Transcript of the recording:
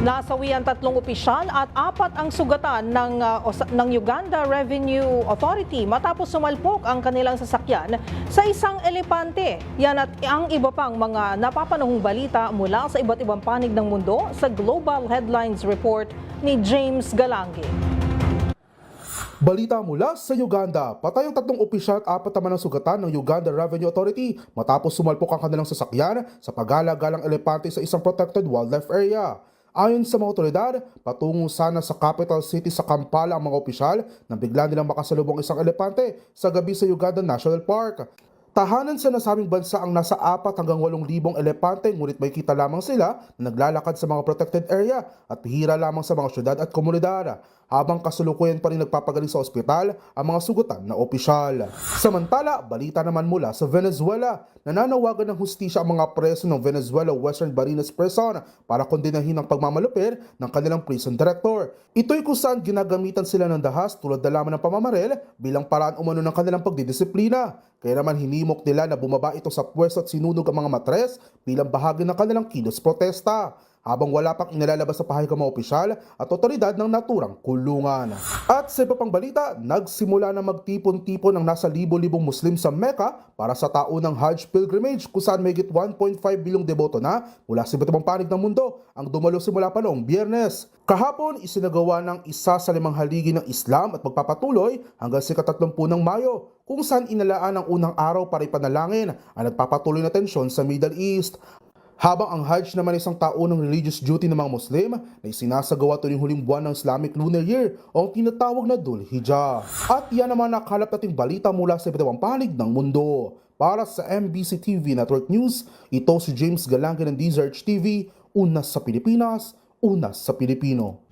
Nasawian 3 opisyal at 4 ang sugatan ng Uganda Revenue Authority matapos sumalpok ang kanilang sasakyan sa isang elepante. Yan at ang iba pang mga napapanahong balita mula sa iba't ibang panig ng mundo sa Global Headlines Report ni James Galangi. Balita mula sa Uganda, patay ang 3 opisyal at 4 naman ang sugatan ng Uganda Revenue Authority matapos sumalpok ang kanilang sasakyan sa pagala-galang elepante sa isang protected wildlife area. Ayon sa mga otoridad, patungo sana sa capital city sa Kampala ang mga opisyal nang bigla nilang makasalubong isang elepante sa gabi sa Uganda National Park. Tahanan sa nasabing bansa ang nasa 4 hanggang 8,000 elepante, ngunit may kita lamang sila na naglalakad sa mga protected area at bihira lamang sa mga syudad at komunidad, habang kasalukuyan pa rin nagpapagaling sa ospital ang mga sugatan na opisyal. Samantala, balita naman mula sa Venezuela, nananawagan ng hustisya ang mga preso ng Venezuela Western Barinas Prison para kondinahin ang pagmamalupir ng kanilang prison director. Ito'y kung saan ginagamitan sila ng dahas tulad na lamang ng pamamaril bilang paraan umano ng kanilang pagdidisiplina. Kaya naman hinimok nila na bumaba ito sa pwesto at sinunog ang mga matres bilang bahagi ng kanilang kilos protesta, habang wala pang inilalabas sa pahayag ang mga opisyal at otoridad ng naturang kulungan. At sa iba pang balita, nagsimula na magtipon-tipon ang nasa libo-libong Muslim sa Mecca para sa taunang Hajj pilgrimage, kung saan mahigit 1.5 bilyong deboto na mula sa iba't ibang panig ng mundo ang dumalo simula pa noong Biyernes. Kahapon, isinagawa ng isa sa 5 haligi ng Islam at magpapatuloy hanggang sa 30 ng Mayo, kung saan inalaan ang unang araw para ipanalangin ang nagpapatuloy na tensyon sa Middle East. Habang ang Hajj naman isang taunang religious duty ng mga Muslim na isinasagawa tuwing huling buwan ng Islamic Lunar Year o ang tinatawag na Dhul Hijjah. At yan naman nakalap nating balita mula sa iba't ibang panig ng mundo. Para sa MBC TV Network News, ito si James Galangi ng DZRH TV, una sa Pilipinas, una sa Pilipino.